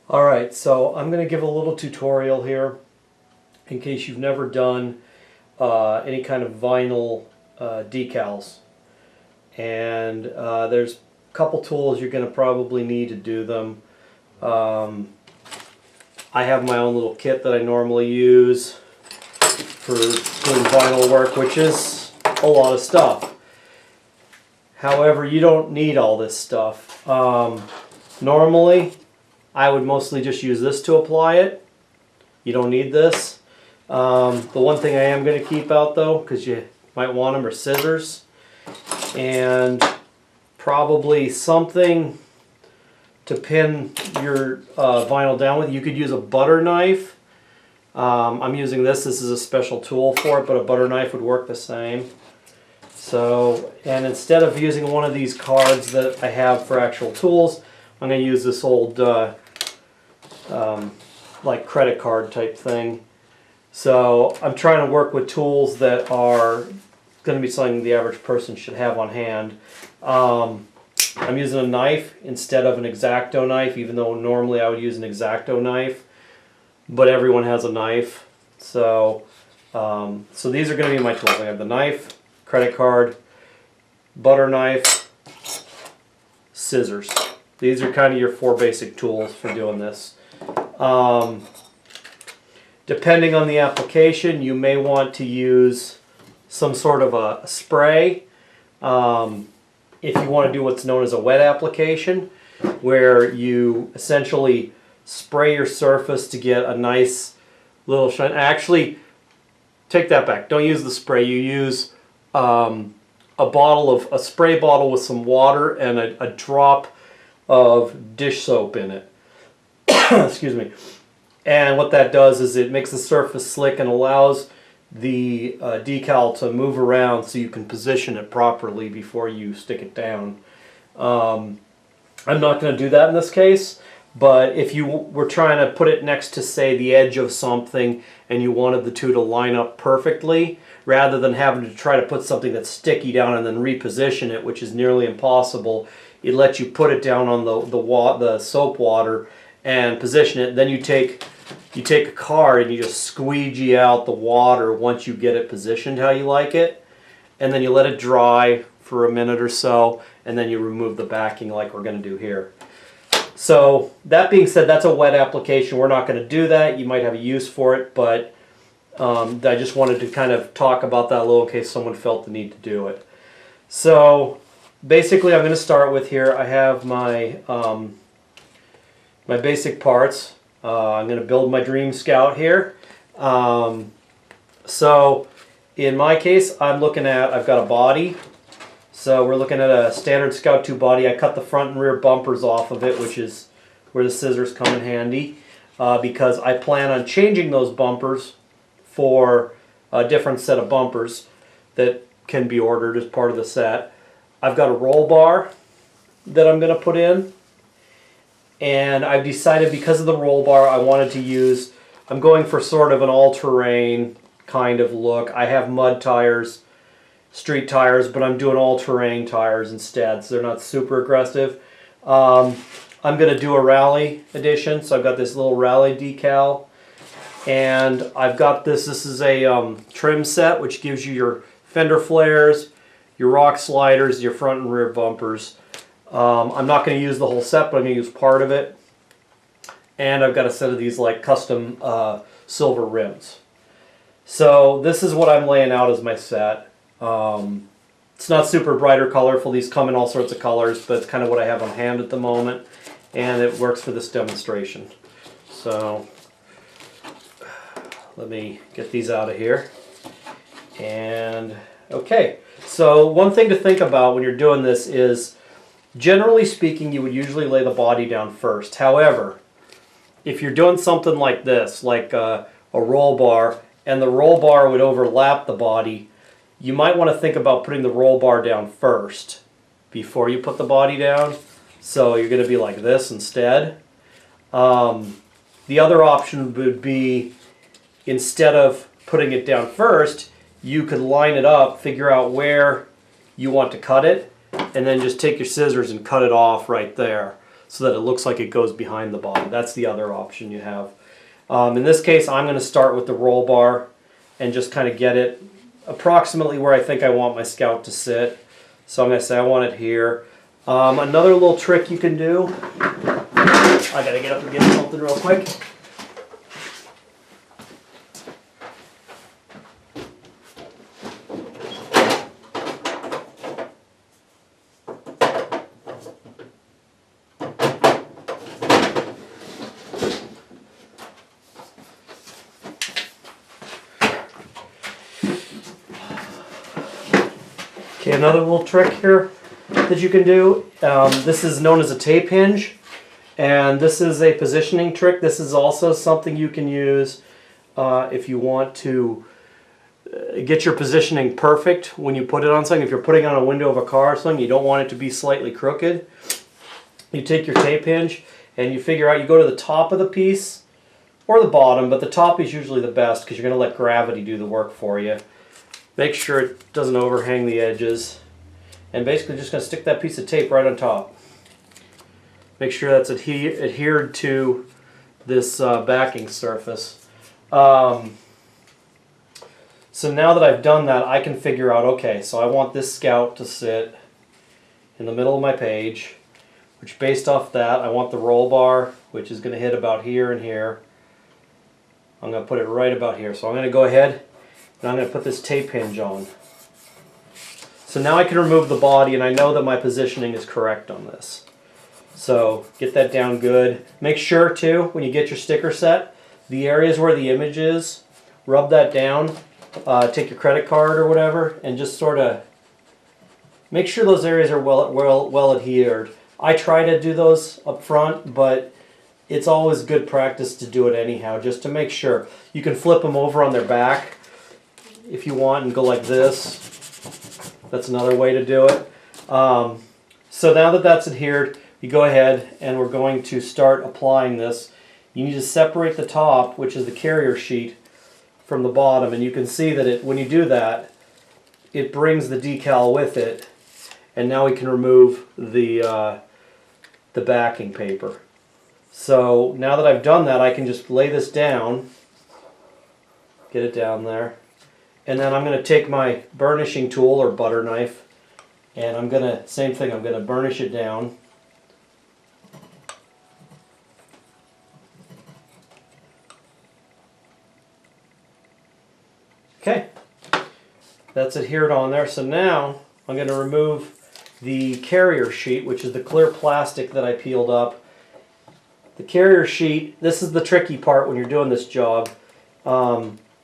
Alright, so I'm going to give a little tutorial here in case you've never done any kind of vinyl decals. And there's a couple tools you're going to probably need to do them. I have my own little kit that I normally use for doing vinyl work, which is a lot of stuff. However, you don't need all this stuff. Normally, I would mostly just use this to apply it. You don't need this. The one thing I am going to keep out though, because you might want them, are scissors. And probably something to pin your vinyl down with. You could use a butter knife. I'm using this. This is a special tool for it, but a butter knife would work the same. So, and instead of using one of these cards that I have for actual tools, I'm going to use this old like credit card type thing. So I'm trying to work with tools that are going to be something the average person should have on hand. I'm using a knife instead of an X-Acto knife, even though normally I would use an X-Acto knife, but everyone has a knife. So so these are going to be my tools. I have the knife, credit card, butter knife, scissors. These are kind of your 4 basic tools for doing this. Depending on the application, you may want to use some sort of a spray. If you want to do what's known as a wet application, where you essentially spray your surface to get a nice little shine. Actually, take that back. Don't use the spray. You use a spray bottle with some water and a drop of dish soap in it. Excuse me. And what that does is it makes the surface slick and allows the decal to move around so you can position it properly before you stick it down. I'm not going to do that in this case, but if you were trying to put it next to, say, the edge of something and you wanted the two to line up perfectly, rather than having to try to put something that's sticky down and then reposition it, which is nearly impossible, it lets you put it down on the soap water and position it. Then you take a card and you just squeegee out the water once you get it positioned how you like it, and then you let it dry for a minute or so, and then you remove the backing like we're going to do here. So that being said, that's a wet application. We're not going to do that. You might have a use for it, but I just wanted to kind of talk about that a little in case someone felt the need to do it. So basically I'm going to start with here. I have my my basic parts. I'm going to build my Dream Scout here. So in my case, I've got a body. So we're looking at a standard Scout 2 body. I cut the front and rear bumpers off of it, which is where the scissors come in handy, because I plan on changing those bumpers for a different set of bumpers that can be ordered as part of the set. I've got a roll bar that I'm going to put in. And I've decided, because of the roll bar, I'm going for sort of an all-terrain kind of look. I have mud tires, street tires, but I'm doing all-terrain tires instead, so they're not super aggressive. I'm going to do a rally edition, so I've got this little rally decal. And I've got this is a trim set, which gives you your fender flares, your rock sliders, your front and rear bumpers. I'm not going to use the whole set, but I'm going to use part of it. And I've got a set of these like custom silver rims. So this is what I'm laying out as my set. It's not super bright or colorful. These come in all sorts of colors, but it's kind of what I have on hand at the moment. And it works for this demonstration. So let me get these out of here. And okay, so one thing to think about when you're doing this is, generally speaking, you would usually lay the body down first. However, if you're doing something like this, like a roll bar, and the roll bar would overlap the body, you might want to think about putting the roll bar down first before you put the body down. So you're going to be like this instead. The other option would be, instead of putting it down first, you could line it up, figure out where you want to cut it, and then just take your scissors and cut it off right there. so that it looks like it goes behind the body. That's the other option you have. In this case, I'm going to start with the roll bar and just kind of get it approximately where I think I want my Scout to sit. So I'm going to say I want it here. Another little trick you can do, I got to get up and get something real quick. Okay, another little trick here that you can do. This is known as a tape hinge, and this is a positioning trick. This is also something you can use if you want to get your positioning perfect when you put it on something. If you're putting on a window of a car or something, you don't want it to be slightly crooked. You take your tape hinge and you figure out, you go to the top of the piece or the bottom, but the top is usually the best because you're going to let gravity do the work for you. Make sure it doesn't overhang the edges. And basically just going to stick that piece of tape right on top. Make sure that's adhered to this backing surface. So now that I've done that, I can figure out, okay, so I want this Scout to sit in the middle of my page, which based off that, I want the roll bar, which is going to hit about here and here. I'm going to put it right about here. So I'm going to go ahead and I'm going to put this tape hinge on. So now I can remove the body and I know that my positioning is correct on this. So get that down good. Make sure too, when you get your sticker set, the areas where the image is, rub that down, take your credit card or whatever, and just sort of make sure those areas are well adhered. I try to do those up front, but it's always good practice to do it anyhow, just to make sure. You can flip them over on their back if you want and go like this. That's another way to do it. So now that that's adhered, you go ahead and we're going to start applying this. You need to separate the top, which is the carrier sheet, from the bottom, and you can see that when you do that, it brings the decal with it, and now we can remove the backing paper. So now that I've done that, I can just lay this down, get it down there, and then I'm going to take my burnishing tool or butter knife, and I'm going to, same thing, I'm going to burnish it down. Okay, that's adhered on there. So now I'm going to remove the carrier sheet, which is the clear plastic that I peeled up. The carrier sheet, this is the tricky part when you're doing this job.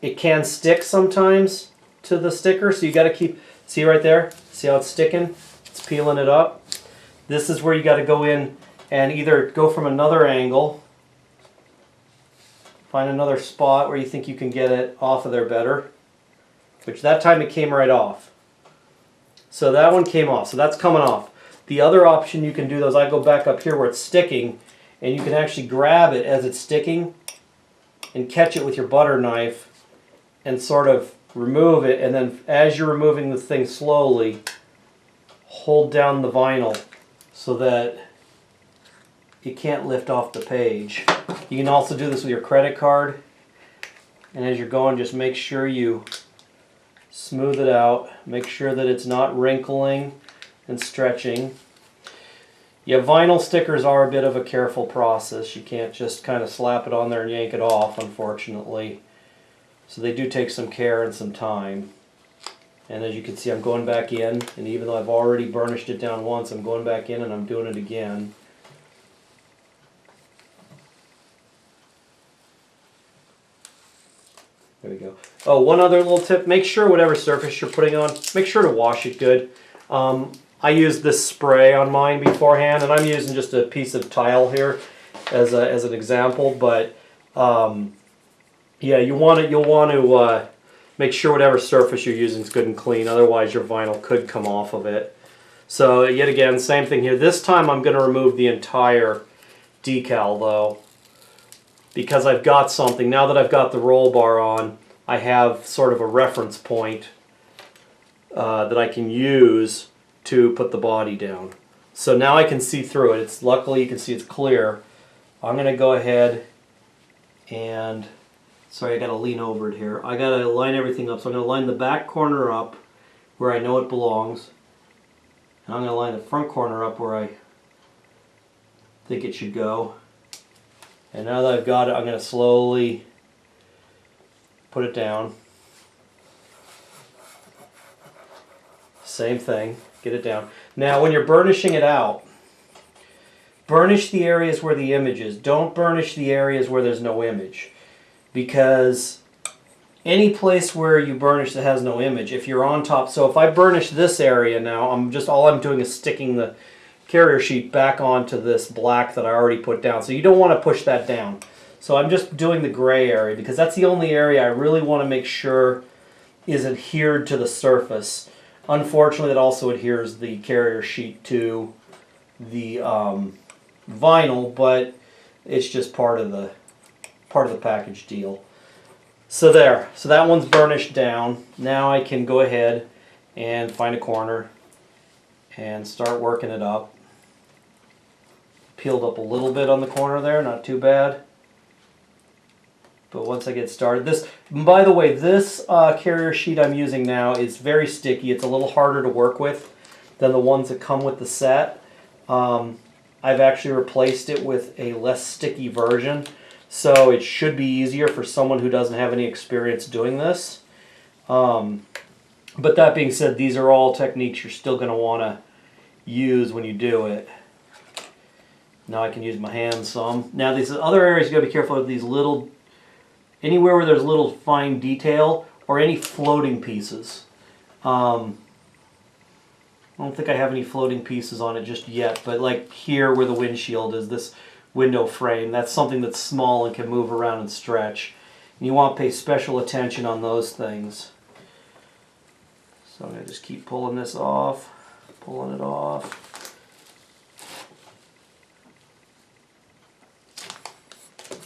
It can stick sometimes to the sticker, so you got to keep, see right there? See how it's sticking? It's peeling it up. This is where you got to go in and either go from another angle, find another spot where you think you can get it off of there better, which that time it came right off. So that one came off, so that's coming off. The other option you can do those, I go back up here where it's sticking, and you can actually grab it as it's sticking and catch it with your butter knife and sort of remove it, and then as you're removing the thing slowly, hold down the vinyl so that it can't lift off the page. You can also do this with your credit card, and as you're going, just make sure you smooth it out, make sure that it's not wrinkling and stretching. Yeah, vinyl stickers are a bit of a careful process. You can't just kind of slap it on there and yank it off, unfortunately. So they do take some care and some time. And as you can see, I'm going back in, and even though I've already burnished it down once, I'm going back in and I'm doing it again. There we go. Oh, one other little tip, make sure whatever surface you're putting on, make sure to wash it good. I used this spray on mine beforehand, and I'm using just a piece of tile here as an example, but yeah, you'll want to make sure whatever surface you're using is good and clean, otherwise your vinyl could come off of it. So yet again, same thing here. This time I'm going to remove the entire decal though, because I've got something. Now that I've got the roll bar on, I have sort of a reference point that I can use to put the body down. So now I can see through it. It's luckily you can see it's clear. I'm going to go ahead and, sorry, I got to lean over it here. I got to line everything up. So I'm going to line the back corner up where I know it belongs. And I'm going to line the front corner up where I think it should go. And now that I've got it, I'm going to slowly put it down. Same thing, get it down. Now when you're burnishing it out, burnish the areas where the image is. Don't burnish the areas where there's no image. Because any place where you burnish that has no image, if you're on top, so if I burnish this area now, all I'm doing is sticking the carrier sheet back onto this black that I already put down. So you don't want to push that down. So I'm just doing the gray area because that's the only area I really want to make sure is adhered to the surface. Unfortunately, it also adheres the carrier sheet to the vinyl, but it's just part of the package deal. So there. So that one's burnished down. Now I can go ahead and find a corner and start working it up. Peeled up a little bit on the corner there, not too bad. But once I get started, this, by the way, this carrier sheet I'm using now is very sticky. It's a little harder to work with than the ones that come with the set. I've actually replaced it with a less sticky version, so it should be easier for someone who doesn't have any experience doing this. But that being said, these are all techniques you're still going to want to use when you do it. Now I can use my hands some. Now these other areas you got to be careful of, these little, anywhere where there's little fine detail or any floating pieces. I don't think I have any floating pieces on it just yet, but like here where the windshield is, this window frame, that's something that's small and can move around and stretch. And you want to pay special attention on those things. So I'm going to just keep pulling this off, pulling it off.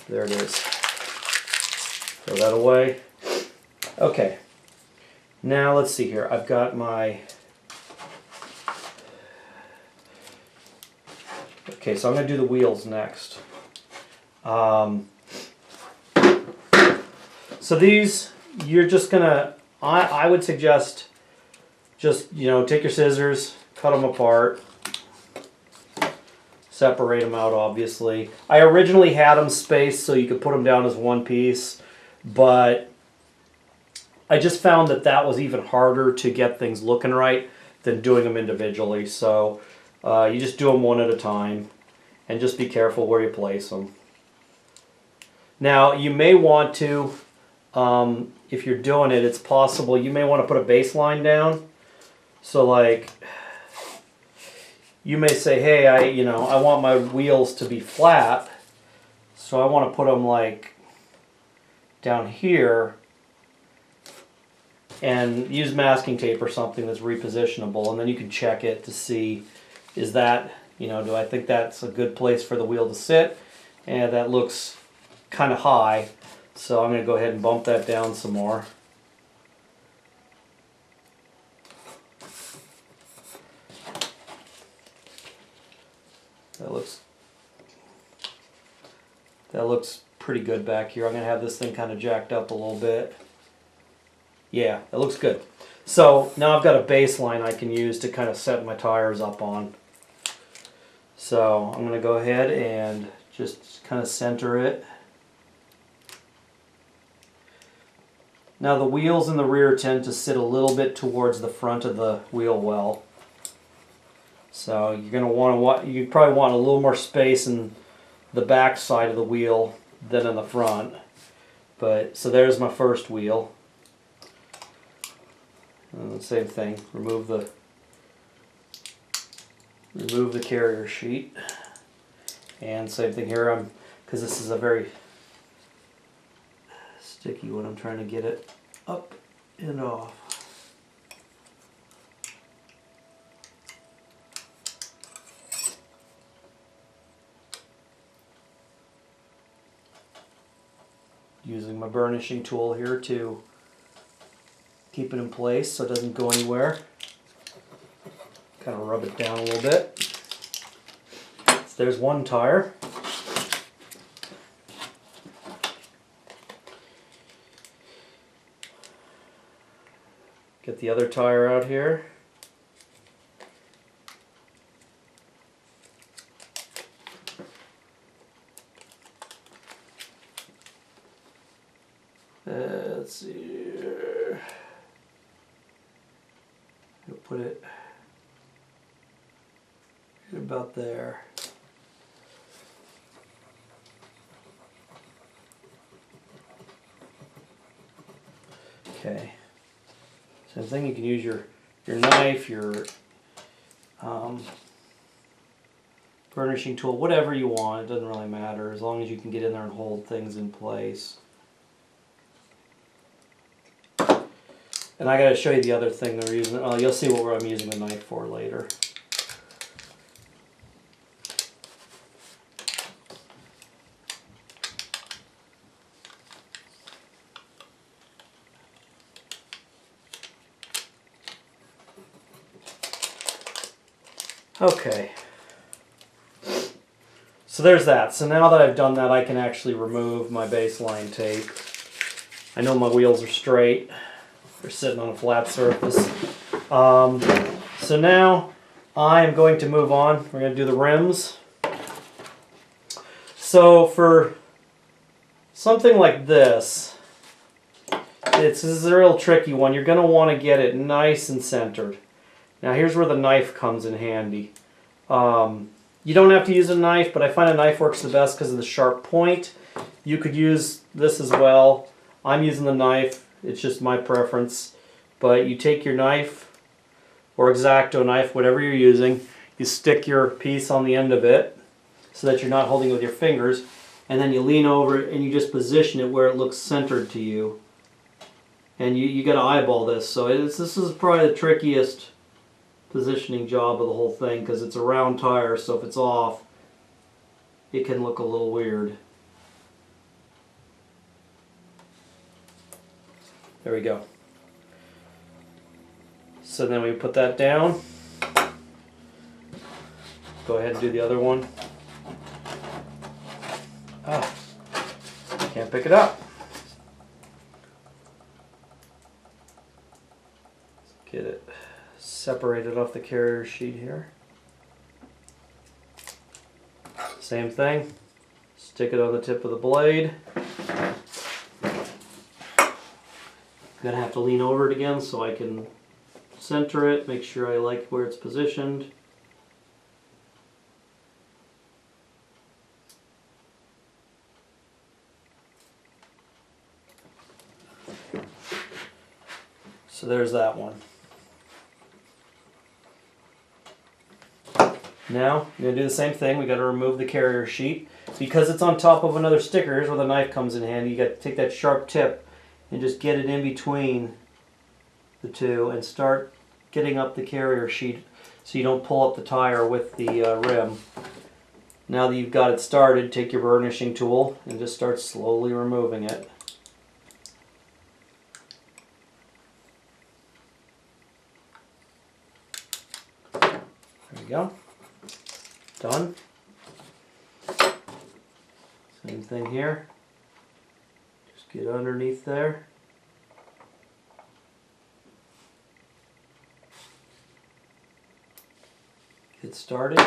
There it is. Throw that away. Okay. Now let's see here. I've got my... Okay, so I'm going to do the wheels next. So these, you're just going to... I would suggest just, take your scissors, cut them apart. Separate them out, obviously. I originally had them spaced so you could put them down as one piece, but I just found that was even harder to get things looking right than doing them individually. So you just do them one at a time, and just be careful where you place them. Now you may want to, if you're doing it, it's possible you may want to put a baseline down. So like, you may say, hey, I want my wheels to be flat, so I want to put them like down here and use masking tape or something that's repositionable, and then you can check it to see, is that, do I think that's a good place for the wheel to sit? And that looks kind of high, so I'm going to go ahead and bump that down some more. That looks pretty good back here. I'm going to have this thing kind of jacked up a little bit. Yeah, it looks good. So now I've got a baseline I can use to kind of set my tires up on. So I'm going to go ahead and just kind of center it. Now the wheels in the rear tend to sit a little bit towards the front of the wheel well. So you're going to want to, you probably want a little more space in the back side of the wheel than in the front. But so there's my first wheel. And the same thing. Remove the carrier sheet. And same thing here. Because this is a very sticky one, I'm trying to get it up and off. Using my burnishing tool here to keep it in place so it doesn't go anywhere. Kind of rub it down a little bit. there's one tire. Get the other tire out here. Let's see here. I'll put it about there. Okay. Same thing, you can use your knife, your burnishing tool, whatever you want. It doesn't really matter as long as you can get in there and hold things in place. And I got to show you the other thing that we're using. Oh, you'll see what I'm using the knife for later. Okay. So there's that. So now that I've done that, I can actually remove my baseline tape. I know my wheels are straight. They're sitting on a flat surface. So now I am going to move on. We're going to do the rims. So for something like this, this is a real tricky one. You're going to want to get it nice and centered. Now here's where the knife comes in handy. You don't have to use a knife, but I find a knife works the best because of the sharp point. You could use this as well. I'm using the knife. It's just my preference. But you take your knife, or X-Acto knife, whatever you're using, you stick your piece on the end of it so that you're not holding it with your fingers, and then you lean over and you just position it where it looks centered to you. And you got to eyeball this. So this is probably the trickiest positioning job of the whole thing because it's a round tire, so if it's off, it can look a little weird. There we go. So then we put that down. Go ahead and do the other one. Ah, can't pick it up. Let's get it separated off the carrier sheet here. Same thing. Stick it on the tip of the blade. I'm going to have to lean over it again so I can center it, make sure I like where it's positioned. So there's that one. Now, I'm going to do the same thing. We got to remove the carrier sheet. Because it's on top of another sticker, here's where the knife comes in handy. You got to take that sharp tip and just get it in between the two and start getting up the carrier sheet so you don't pull up the tire with the rim. Now that you've got it started, take your burnishing tool and just start slowly removing it. There we go. Done. Same thing here. Just get underneath there. Get started.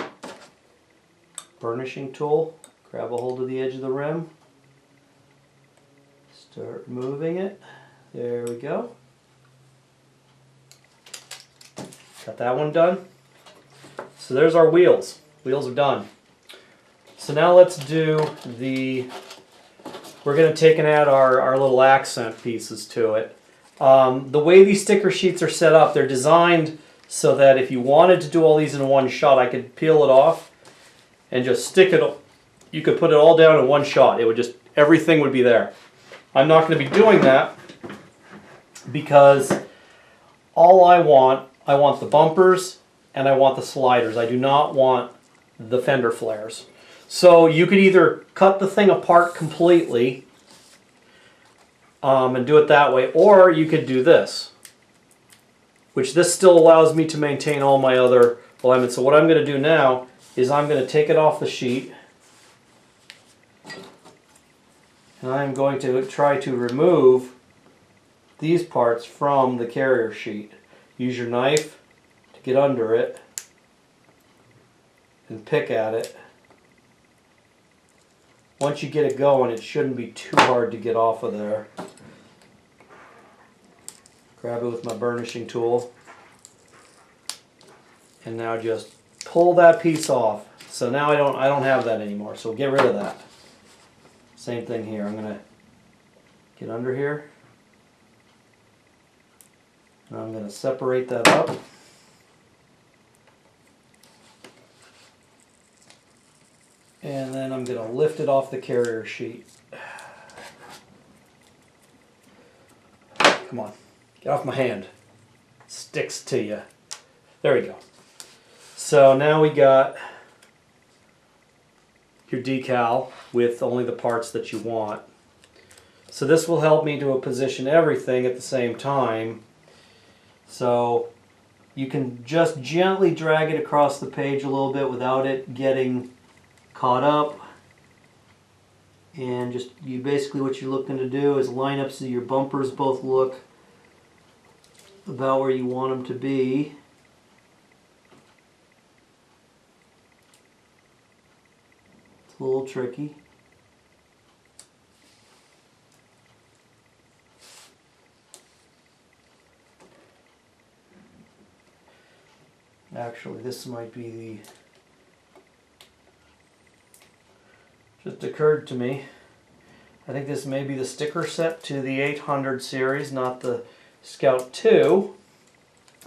Burnishing tool. Grab a hold of the edge of the rim. Start moving it. There we go. Got that one done. So there's our wheels. Wheels are done. So now let's do the, we're going to take and add our little accent pieces to it. The way these sticker sheets are set up, they're designed so that if you wanted to do all these in one shot, I could peel it off and just stick it, you could put it all down in one shot. It would just, everything would be there. I'm not going to be doing that because all I want the bumpers and I want the sliders. I do not want the fender flares. So you could either cut the thing apart completely and do it that way, or you could do this, which this still allows me to maintain all my other alignments. So what I'm going to do now is I'm going to take it off the sheet, and I'm going to try to remove these parts from the carrier sheet. Use your knife to get under it and pick at it. Once you get it going, it shouldn't be too hard to get off of there. Grab it with my burnishing tool, and now just pull that piece off. So now I don't have that anymore, so get rid of that. Same thing here. I'm going to get under here, and I'm going to separate that up. And then I'm going to lift it off the carrier sheet. Come on, get off my hand. Sticks to you. There we go. So now we got your decal with only the parts that you want. So this will help me to position everything at the same time. So you can just gently drag it across the page a little bit without it getting caught up. And just basically what you're looking to do is line up so your bumpers both look about where you want them to be. It's a little tricky. Actually, this might be the... Just occurred to me, I think this may be the sticker set to the 800 series, not the Scout 2.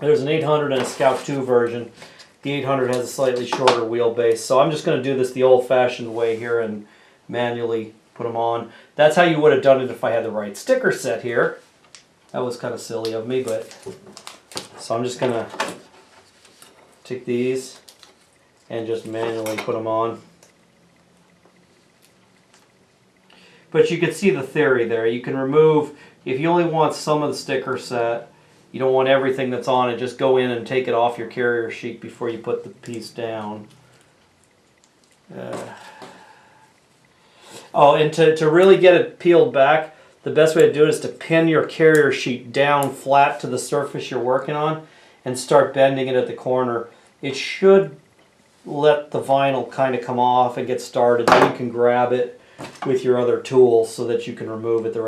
There's an 800 and a Scout 2 version. The 800 has a slightly shorter wheelbase, so I'm just going to do this the old-fashioned way here and manually put them on. That's how you would have done it if I had the right sticker set here. That was kind of silly of me, but... So I'm just going to take these and just manually put them on. But you can see the theory there. You can remove, if you only want some of the sticker set, you don't want everything that's on it, just go in and take it off your carrier sheet before you put the piece down. Oh, and to really get it peeled back, the best way to do it is to pin your carrier sheet down flat to the surface you're working on and start bending it at the corner. It should let the vinyl kind of come off and get started. Then you can grab it with your other tools so that you can remove it the